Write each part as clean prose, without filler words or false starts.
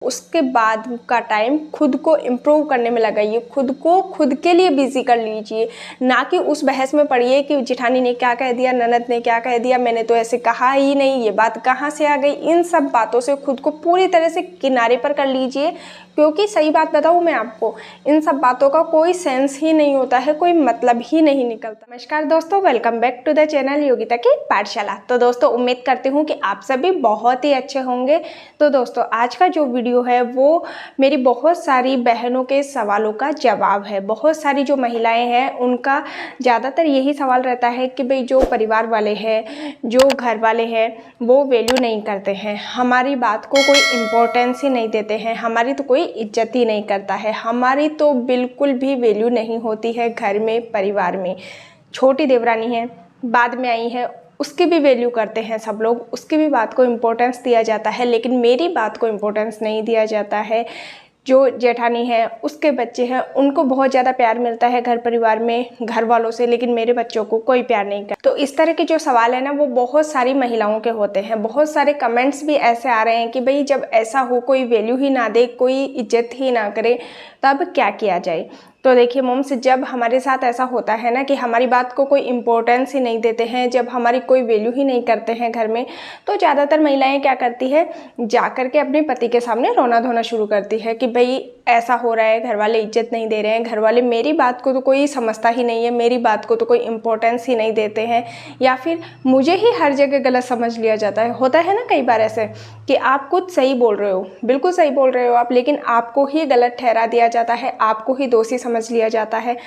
उसके बाद का टाइम खुद को इम्प्रूव करने में लगाइए, खुद को खुद के लिए बिजी कर लीजिए, ना कि उस बहस में पड़िए कि जेठानी ने क्या कह दिया, ननद ने क्या कह दिया, मैंने तो ऐसे कहा ही नहीं, ये बात कहाँ से आ गई। इन सब बातों से खुद को पूरी तरह से किनारे पर कर लीजिए, क्योंकि सही बात बताऊँ मैं आपको, इन सब बातों का कोई सेंस ही नहीं होता है, कोई मतलब ही नहीं निकलता। नमस्कार दोस्तों, welcome back to the channel Yogita की पाठशाला। तो दोस्तों उम्मीद करती हूँ कि आप सभी बहुत ही अच्छे होंगे। तो दोस्तों आज का जो वीडियो है वो मेरी बहुत सारी बहनों के सवालों का जवाब है। बहुत सारी जो महिलाएं हैं उनका ज़्यादातर यही सवाल रहता है कि भाई जो परिवार वाले हैं, जो घर वाले हैं, वो वैल्यू नहीं करते हैं, हमारी बात को कोई इम्पोर्टेंस ही नहीं देते हैं, हमारी तो कोई इज्जत ही नहीं करता है, हमारी तो बिल्कुल भी वैल्यू नहीं होती है घर में, परिवार में। छोटी देवरानी है, बाद में आई है, उसकी भी वैल्यू करते हैं सब लोग, उसकी भी बात को इम्पोर्टेंस दिया जाता है, लेकिन मेरी बात को इम्पोर्टेंस नहीं दिया जाता है। जो जेठानी है, उसके बच्चे हैं, उनको बहुत ज़्यादा प्यार मिलता है घर परिवार में, घर वालों से, लेकिन मेरे बच्चों को कोई प्यार नहीं करता। तो इस तरह के जो सवाल है ना, वो बहुत सारी महिलाओं के होते हैं। बहुत सारे कमेंट्स भी ऐसे आ रहे हैं कि भाई जब ऐसा हो, कोई वैल्यू ही ना दे, कोई इज्जत ही ना करे, तब क्या किया जाए। तो देखिए मोम्स, जब हमारे साथ ऐसा होता है ना कि हमारी बात को कोई इम्पोर्टेंस ही नहीं देते हैं, जब हमारी कोई वैल्यू ही नहीं करते हैं घर में, तो ज़्यादातर महिलाएं क्या करती है, जाकर के अपने पति के सामने रोना धोना शुरू करती है कि भाई ऐसा हो रहा है, घर वाले इज्जत नहीं दे रहे हैं, घर वाले मेरी बात को तो कोई समझता ही नहीं है, मेरी बात को तो कोई इम्पोर्टेंस ही नहीं देते हैं, या फिर मुझे ही हर जगह गलत समझ लिया जाता है। होता है ना कई बार ऐसे कि आप कुछ सही बोल रहे हो, बिल्कुल सही बोल रहे हो आप, लेकिन आपको ही गलत ठहरा दिया जाता है, आपको ही दोषी समझ लिया जाता है।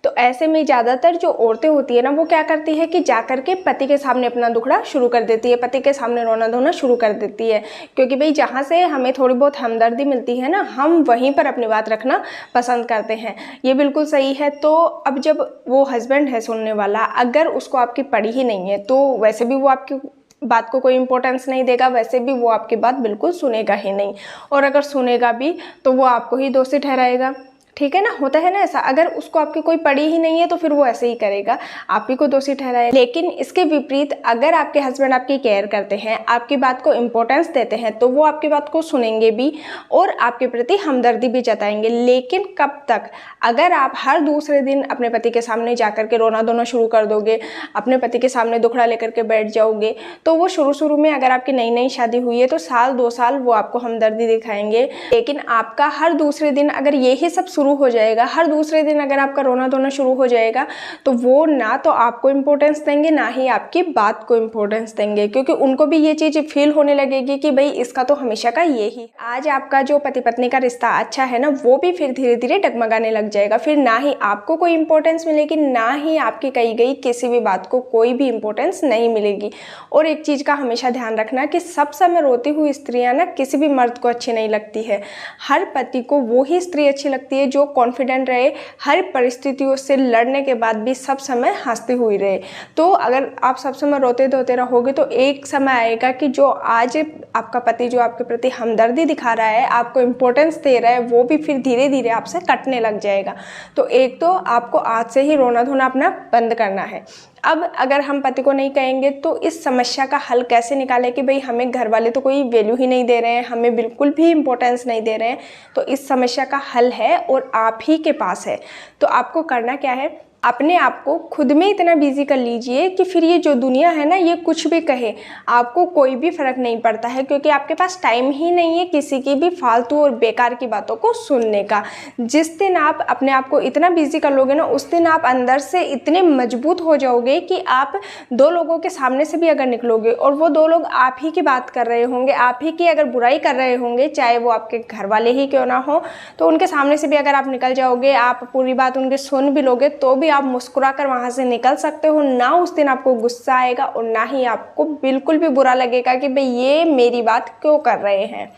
तो ऐसे में ज़्यादातर जो औरतें होती है ना, वो क्या करती है कि जाकर के पति के सामने अपना दुखड़ा शुरू कर देती है, पति के सामने रोना धोना शुरू कर देती है, क्योंकि भाई जहाँ से हमें थोड़ी बहुत हमदर्दी मिलती है ना, हम वहीं पर अपनी बात रखना पसंद करते हैं। ये बिल्कुल सही है। तो अब जब वो हस्बैंड है सुनने वाला, अगर उसको आपकी पड़ी ही नहीं है, तो वैसे भी वो आपकी बात को कोई इम्पोर्टेंस नहीं देगा, वैसे भी वो आपकी बात बिल्कुल सुनेगा ही नहीं, और अगर सुनेगा भी तो वो आपको ही दोषी ठहराएगा। ठीक है ना, होता है ना ऐसा। अगर उसको आपकी कोई पड़ी ही नहीं है तो फिर वो ऐसे ही करेगा, आप ही को दोषी ठहराए। लेकिन इसके विपरीत अगर आपके हस्बैंड आपकी केयर करते हैं, आपकी बात को इम्पोर्टेंस देते हैं, तो वो आपकी बात को सुनेंगे भी और आपके प्रति हमदर्दी भी जताएंगे। लेकिन कब तक? अगर आप हर दूसरे दिन अपने पति के सामने जाकर के रोना धोना शुरू कर दोगे, अपने पति के सामने दुखड़ा लेकर के बैठ जाओगे, तो वो शुरू में अगर आपकी नई नई शादी हुई है तो साल 2 साल वो आपको हमदर्दी दिखाएंगे। लेकिन आपका हर दूसरे दिन अगर यही सब शुरू हो जाएगा, हर दूसरे दिन अगर आपका रोना धोना शुरू हो जाएगा, तो वो ना तो आपको इम्पोर्टेंस देंगे, ना ही आपकी बात को इम्पोर्टेंस देंगे, क्योंकि उनको भी ये चीज़ फील होने लगेगी कि भाई इसका तो हमेशा का ये ही। आज आपका जो पति पत्नी का रिश्ता अच्छा है ना, वो भी फिर धीरे धीरे डगमगाने लग जाएगा। फिर ना ही आपको कोई इम्पोर्टेंस मिलेगी, ना ही आपकी कही गई किसी भी बात को कोई भी इम्पोर्टेंस नहीं मिलेगी। और एक चीज़ का हमेशा ध्यान रखना कि सब समय रोती हुई स्त्रियां ना किसी भी मर्द को अच्छी नहीं लगती है। हर पति को वो ही स्त्री अच्छी लगती है जो कॉन्फिडेंट रहे, हर परिस्थितियों से लड़ने के बाद भी सब समय हंसती हुई रहे। तो अगर आप सब समय रोते धोते रहोगे तो एक समय आएगा कि जो आज आपका पति जो आपके प्रति हमदर्दी दिखा रहा है, आपको इम्पोर्टेंस दे रहा है, वो भी फिर धीरे धीरे आपसे कटने लग जाएगा। तो एक तो आपको आज से ही रोना धोना अपना बंद करना है। अब अगर हम पति को नहीं कहेंगे तो इस समस्या का हल कैसे निकालें कि भाई हमें घर वाले तो कोई वैल्यू ही नहीं दे रहे हैं, हमें बिल्कुल भी इम्पोर्टेंस नहीं दे रहे हैं। तो इस समस्या का हल है और आप ही के पास है। तो आपको करना क्या है, अपने आप को खुद में इतना बिजी कर लीजिए कि फिर ये जो दुनिया है ना, ये कुछ भी कहे आपको कोई भी फर्क नहीं पड़ता है, क्योंकि आपके पास टाइम ही नहीं है किसी की भी फालतू और बेकार की बातों को सुनने का। जिस दिन आप अपने आप को इतना बिजी कर लोगे ना, उस दिन आप अंदर से इतने मजबूत हो जाओगे कि आप 2 लोगों के सामने से भी अगर निकलोगे और वो 2 लोग आप ही की बात कर रहे होंगे, आप ही की अगर बुराई कर रहे होंगे, चाहे वो आपके घर वाले ही क्यों ना हो, तो उनके सामने से भी अगर आप निकल जाओगे, आप पूरी बात उनके सुन भी लोगे, तो भी आप मुस्कुरा कर वहां से निकल सकते हो। ना उस दिन आपको गुस्सा आएगा और ना ही आपको बिल्कुल भी बुरा लगेगा कि भाई ये मेरी बात क्यों कर रहे हैं।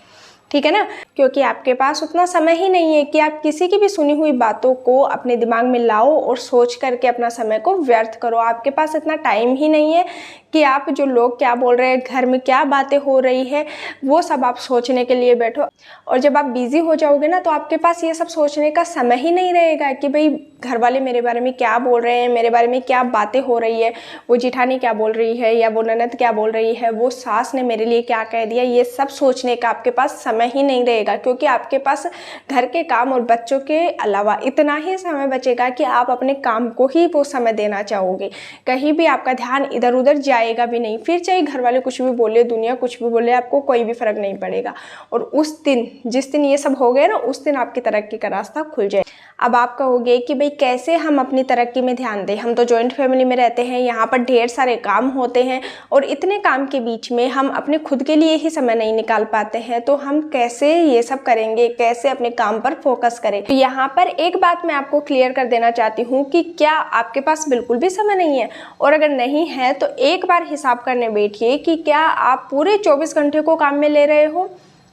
ठीक है ना, क्योंकि आपके पास उतना समय ही नहीं है कि आप किसी की भी सुनी हुई बातों को अपने दिमाग में लाओ और सोच करके अपना समय को व्यर्थ करो। आपके पास इतना टाइम ही नहीं है कि आप जो लोग क्या बोल रहे हैं, घर में क्या बातें हो रही है, वो सब आप सोचने के लिए बैठो। और जब आप बिजी हो जाओगे ना, तो आपके पास ये सब सोचने का समय ही नहीं रहेगा कि भाई घर वाले मेरे बारे में क्या बोल रहे हैं, मेरे बारे में क्या बातें हो रही है, वो जेठानी क्या बोल रही है या वो ननद क्या बोल रही है, वो सास ने मेरे लिए क्या कह दिया। ये सब सोचने का आपके पास समय समय ही नहीं रहेगा, क्योंकि आपके पास घर के काम और बच्चों के अलावा इतना ही समय बचेगा कि आप अपने काम को ही वो समय देना चाहोगे। कहीं भी आपका ध्यान इधर उधर जाएगा भी नहीं। फिर चाहे घर वाले कुछ भी बोले, दुनिया कुछ भी बोले, आपको कोई भी फर्क नहीं पड़ेगा। और उस दिन, जिस दिन ये सब हो गया ना, उस दिन आपकी तरक्की का रास्ता खुल जाए। अब आप कहोगे कि भाई कैसे हम अपनी तरक्की में ध्यान दें, हम तो जॉइंट फैमिली में रहते हैं, यहाँ पर ढेर सारे काम होते हैं और इतने काम के बीच में हम अपने खुद के लिए ही समय नहीं निकाल पाते हैं, तो हम कैसे ये सब करेंगे, कैसे अपने काम पर फोकस करें। तो यहाँ पर एक बात मैं आपको क्लियर कर देना चाहती हूँ कि क्या आपके पास बिल्कुल भी समय नहीं है? और अगर नहीं है तो एक बार हिसाब करने बैठिए कि क्या आप पूरे 24 घंटे को काम में ले रहे हो।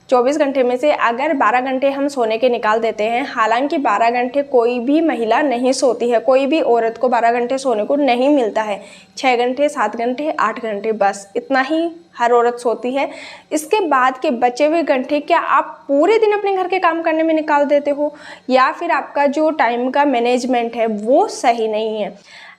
24 घंटे में से अगर 12 घंटे हम सोने के निकाल देते हैं, हालांकि 12 घंटे कोई भी महिला नहीं सोती है, कोई भी औरत को 12 घंटे सोने को नहीं मिलता है। 6 घंटे, 7 घंटे, 8 घंटे, बस इतना ही हर औरत सोती है। इसके बाद के बचे हुए घंटे क्या आप पूरे दिन अपने घर के काम करने में निकाल देते हो, या फिर आपका जो टाइम का मैनेजमेंट है वो सही नहीं है?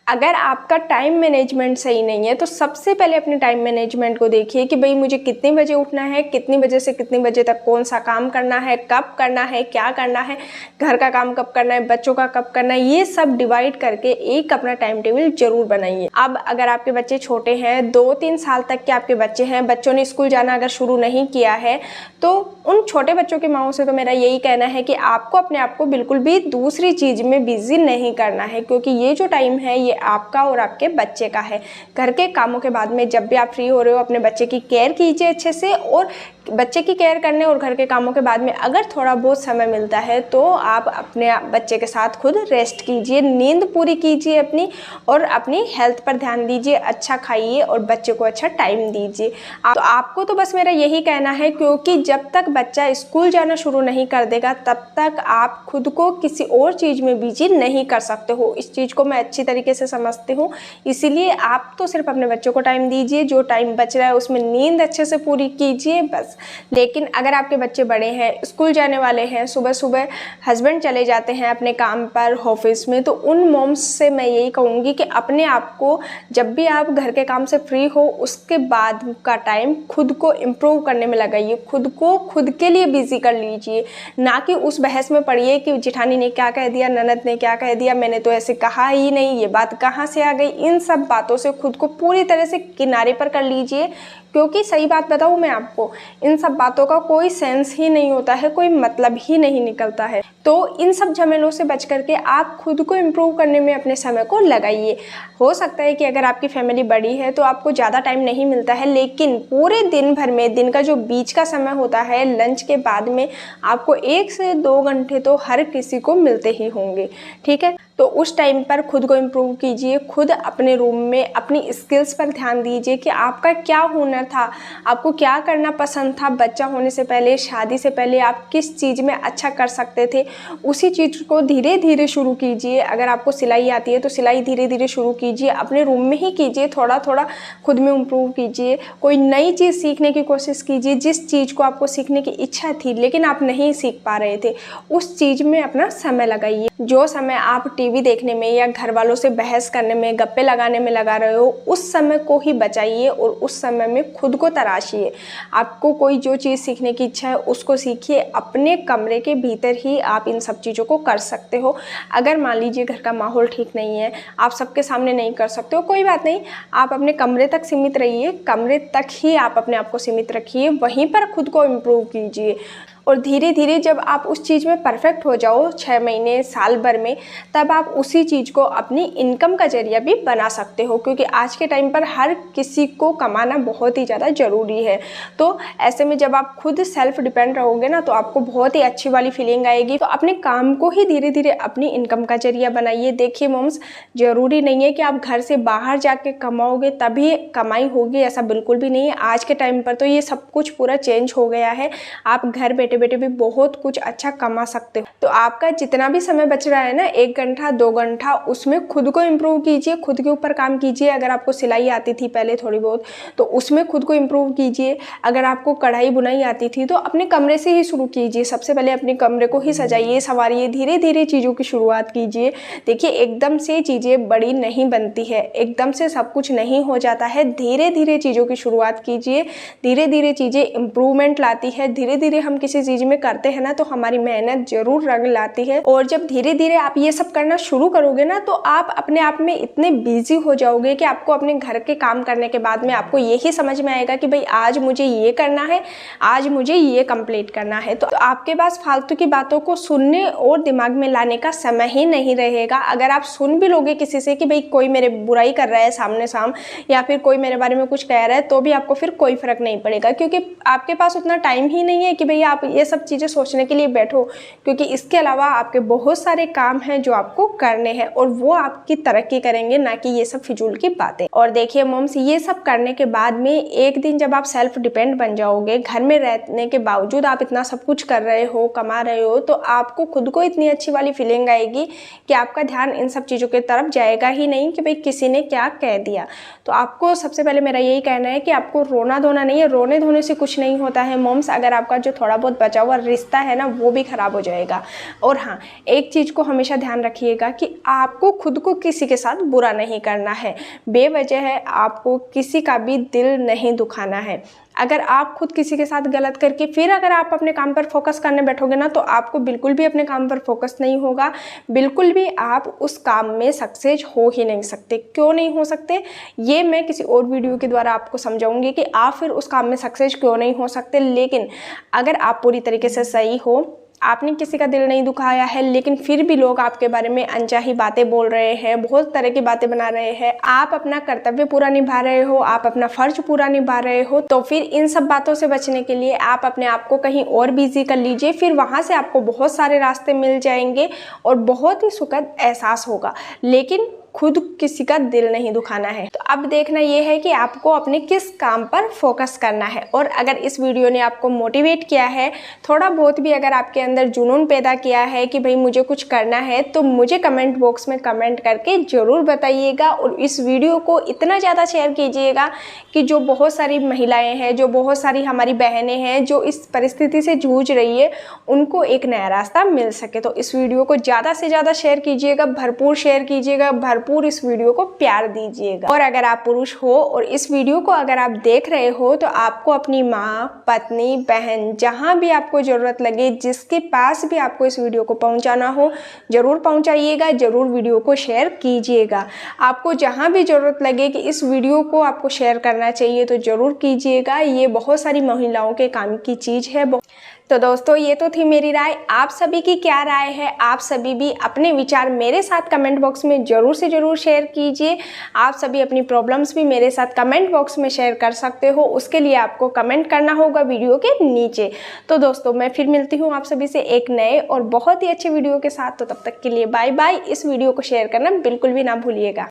अगर आपका टाइम मैनेजमेंट सही नहीं है तो सबसे पहले अपने टाइम मैनेजमेंट को देखिए कि भाई मुझे कितने बजे उठना है, कितनी बजे से कितनी बजे तक कौन सा काम करना है, कब करना है, क्या करना है, घर का काम कब करना है, बच्चों का कब करना है, ये सब डिवाइड करके एक अपना टाइम टेबल जरूर बनाइए। अब अगर आपके बच्चे छोटे हैं, 2-3 साल तक के आपके बच्चे हैं, बच्चों ने स्कूल जाना अगर शुरू नहीं किया है, तो उन छोटे बच्चों की माँओं से तो मेरा यही कहना है कि आपको अपने आप को बिल्कुल भी दूसरी चीज़ में बिजी नहीं करना है, क्योंकि ये जो टाइम है ये आपका और आपके बच्चे का है। घर के कामों के बाद में जब भी आप फ्री हो रहे हो, अपने बच्चे की केयर कीजिए अच्छे से, और बच्चे की केयर करने और घर के कामों के बाद में अगर थोड़ा बहुत समय मिलता है तो आप अपने बच्चे के साथ खुद रेस्ट कीजिए, नींद पूरी कीजिए अपनी, और अपनी हेल्थ पर ध्यान दीजिए, अच्छा खाइए और बच्चे को अच्छा टाइम दीजिए। तो आपको तो बस मेरा यही कहना है, क्योंकि जब तक बच्चा स्कूल जाना शुरू नहीं कर देगा तब तक आप खुद को किसी और चीज़ में बिजी नहीं कर सकते हो। इस चीज़ को मैं अच्छी तरीके से समझती हूँ, इसीलिए आप तो सिर्फ अपने बच्चों को टाइम दीजिए, जो टाइम बच रहा है उसमें नींद अच्छे से पूरी कीजिए बस। लेकिन अगर आपके बच्चे बड़े हैं, स्कूल जाने वाले हैं, सुबह सुबह हस्बैंड चले जाते हैं अपने काम पर, ऑफिस में, तो उन मॉम्स से मैं यही कहूँगी कि अपने आप को जब भी आप घर के काम से फ्री हो उसके बाद का टाइम खुद को इम्प्रूव करने में लगाइए, खुद को खुद के लिए बिजी कर लीजिए, ना कि उस बहस में पड़िए कि जेठानी ने क्या कह दिया, ननद ने क्या कह दिया, मैंने तो ऐसे कहा ही नहीं, ये बात कहाँ से आ गई। इन सब बातों से खुद को पूरी तरह से किनारे पर कर लीजिए, क्योंकि सही बात बताऊँ मैं आपको, इन सब बातों का कोई सेंस ही नहीं होता है, कोई मतलब ही नहीं निकलता है। तो इन सब झमेलों से बच करके आप खुद को इम्प्रूव करने में अपने समय को लगाइए। हो सकता है कि अगर आपकी फैमिली बड़ी है तो आपको ज़्यादा टाइम नहीं मिलता है, लेकिन पूरे दिन भर में, दिन का जो बीच का समय होता है लंच के बाद में, आपको 1 से 2 घंटे तो हर किसी को मिलते ही होंगे, ठीक है। तो उस टाइम पर खुद को इम्प्रूव कीजिए, खुद अपने रूम में अपनी स्किल्स पर ध्यान दीजिए कि आपका क्या हुनर था, आपको क्या करना पसंद था, बच्चा होने से पहले, शादी से पहले आप किस चीज़ में अच्छा कर सकते थे, उसी चीज़ को धीरे धीरे शुरू कीजिए। अगर आपको सिलाई आती है तो सिलाई धीरे धीरे शुरू कीजिए, अपने रूम में ही कीजिए, थोड़ा थोड़ा खुद में इम्प्रूव कीजिए। कोई नई चीज़ सीखने की कोशिश कीजिए, जिस चीज़ को आपको सीखने की इच्छा थी लेकिन आप नहीं सीख पा रहे थे, उस चीज़ में अपना समय लगाइए। जो समय आप टीवी देखने में या घर वालों से बहस करने में, गप्पे लगाने में लगा रहे हो, उस समय को ही बचाइए और उस समय में खुद को तराशिए। आपको कोई जो चीज़ सीखने की इच्छा है उसको सीखिए, अपने कमरे के भीतर ही आप इन सब चीज़ों को कर सकते हो। अगर मान लीजिए घर का माहौल ठीक नहीं है, आप सबके सामने नहीं कर सकते हो, कोई बात नहीं, आप अपने कमरे तक सीमित रहिए, कमरे तक ही आप अपने आप को सीमित रखिए, वहीं पर खुद को इम्प्रूव कीजिए। और धीरे धीरे जब आप उस चीज़ में परफेक्ट हो जाओ, 6 महीने, साल भर में, तब आप उसी चीज़ को अपनी इनकम का जरिया भी बना सकते हो, क्योंकि आज के टाइम पर हर किसी को कमाना बहुत ही ज़्यादा ज़रूरी है। तो ऐसे में जब आप खुद सेल्फ डिपेंड रहोगे ना, तो आपको बहुत ही अच्छी वाली फीलिंग आएगी। तो अपने काम को ही धीरे धीरे अपनी इनकम का जरिया बनाइए। देखिए मोम्स, ज़रूरी नहीं है कि आप घर से बाहर जाके कमाओगे तभी कमाई होगी, ऐसा बिल्कुल भी नहीं है। आज के टाइम पर तो ये सब कुछ पूरा चेंज हो गया है। आप घर बैठे बैठे भी बहुत कुछ अच्छा कमा सकते हो। तो आपका जितना भी समय बच रहा है ना, 1 घंटा 2 घंटा, उसमें खुद को इम्प्रूव कीजिए, खुद के ऊपर काम कीजिए। अगर आपको सिलाई आती थी पहले थोड़ी बहुत, तो उसमें खुद को इम्प्रूव कीजिए। अगर आपको कढ़ाई बुनाई आती थी तो अपने कमरे से ही शुरू कीजिए। सबसे पहले अपने कमरे को ही सजाइए, संवारिए, धीरे धीरे चीज़ों की शुरुआत कीजिए। देखिए, एकदम से चीज़ें बड़ी नहीं बनती है, एकदम से सब कुछ नहीं हो जाता है। धीरे धीरे चीज़ों की शुरुआत कीजिए, धीरे धीरे चीज़ें इम्प्रूवमेंट लाती है। धीरे धीरे हम किसी चीज़ में करते हैं ना, तो हमारी मेहनत जरूर रंग लाती है। और जब धीरे धीरे आप ये सब करना शुरू करोगे ना, तो आप अपने आप में इतने बिजी हो जाओगे कि आपको अपने घर के काम करने के बाद में आपको यही समझ में आएगा कि भाई आज मुझे ये करना है, आज मुझे ये कंप्लीट करना है। तो आपके पास फालतू की बातों को सुनने और दिमाग में लाने का समय ही नहीं रहेगा। अगर आप सुन भी लोगे किसी से कि भाई कोई मेरे बुराई कर रहा है सामने साम, या फिर कोई मेरे बारे में कुछ कह रहा है, तो भी आपको फिर कोई फर्क नहीं पड़ेगा, क्योंकि आपके पास उतना टाइम ही नहीं है कि भाई आप ये सब चीज़ें सोचने के लिए बैठो। क्योंकि इसके अलावा आपके बहुत सारे काम हैं जो आपको करने हैं, और वो आपकी तरक्की करेंगे, ना कि ये सब फिजूल की बातें। और देखिए मॉम्स, ये सब करने के बाद में एक दिन जब आप सेल्फ डिपेंड बन जाओगे, घर में रहने के बावजूद आप इतना सब कुछ कर रहे हो, कमा रहे हो, तो आपको खुद को इतनी अच्छी वाली फीलिंग आएगी कि आपका ध्यान इन सब चीज़ों की तरफ जाएगा ही नहीं कि भाई किसी ने क्या कह दिया। तो आपको सबसे पहले मेरा यही कहना है कि आपको रोना धोना नहीं है। रोने धोने से कुछ नहीं होता है मॉम्स। अगर आपका जो थोड़ा बहुत बचा हुआ रिश्ता है ना, वो भी खराब हो जाएगा। और हाँ, एक चीज़ को हमेशा ध्यान रखिएगा कि आपको खुद को किसी के साथ बुरा नहीं करना है। बेवजह है आपको किसी का भी दिल नहीं दुखाना है। अगर आप खुद किसी के साथ गलत करके फिर अगर आप अपने काम पर फोकस करने बैठोगे ना, तो आपको बिल्कुल भी अपने काम पर फोकस नहीं होगा, बिल्कुल भी आप उस काम में सक्सेस हो ही नहीं सकते। क्यों नहीं हो सकते, ये मैं किसी और वीडियो के द्वारा आपको समझाऊंगी कि आप फिर उस काम में सक्सेस क्यों नहीं हो सकते। लेकिन अगर आप पूरी तरीके से सही हो, आपने किसी का दिल नहीं दुखाया है, लेकिन फिर भी लोग आपके बारे में अनचाही बातें बोल रहे हैं, बहुत तरह की बातें बना रहे हैं, आप अपना कर्तव्य पूरा निभा रहे हो, आप अपना फर्ज पूरा निभा रहे हो, तो फिर इन सब बातों से बचने के लिए आप अपने आप को कहीं और बिजी कर लीजिए। फिर वहां से आपको बहुत सारे रास्ते मिल जाएंगे और बहुत ही सुखद एहसास होगा। लेकिन खुद किसी का दिल नहीं दुखाना है। तो अब देखना ये है कि आपको अपने किस काम पर फोकस करना है। और अगर इस वीडियो ने आपको मोटिवेट किया है, थोड़ा बहुत भी अगर आपके अंदर जुनून पैदा किया है कि भाई मुझे कुछ करना है, तो मुझे कमेंट बॉक्स में कमेंट करके ज़रूर बताइएगा। और इस वीडियो को इतना ज़्यादा शेयर कीजिएगा कि जो बहुत सारी महिलाएं हैं, जो बहुत सारी हमारी बहनें हैं जो इस परिस्थिति से जूझ रही है, उनको एक नया रास्ता मिल सके। तो इस वीडियो को ज़्यादा से ज़्यादा शेयर कीजिएगा, भरपूर शेयर कीजिएगा, भरपूर इस वीडियो को प्यार दीजिएगा। और अगर आप पुरुष हो और इस वीडियो को अगर आप देख रहे हो, तो आपको अपनी माँ, पत्नी, बहन, जहाँ भी आपको ज़रूरत लगे, जिसके पास भी आपको इस वीडियो को पहुँचाना हो, ज़रूर पहुँचाइएगा, ज़रूर वीडियो को शेयर कीजिएगा। आपको जहाँ भी ज़रूरत लगे कि इस वीडियो को आपको शेयर करना चाहिए, तो ज़रूर कीजिएगा। ये बहुत सारी महिलाओं के काम की चीज़ है। तो दोस्तों, ये तो थी मेरी राय। आप सभी की क्या राय है? आप सभी भी अपने विचार मेरे साथ कमेंट बॉक्स में ज़रूर से ज़रूर शेयर कीजिए। आप सभी अपनी प्रॉब्लम्स भी मेरे साथ कमेंट बॉक्स में शेयर कर सकते हो। उसके लिए आपको कमेंट करना होगा वीडियो के नीचे। तो दोस्तों, मैं फिर मिलती हूँ आप सभी से एक नए और बहुत ही अच्छे वीडियो के साथ। तो तब तक के लिए बाय बाय। इस वीडियो को शेयर करना बिल्कुल भी ना भूलिएगा।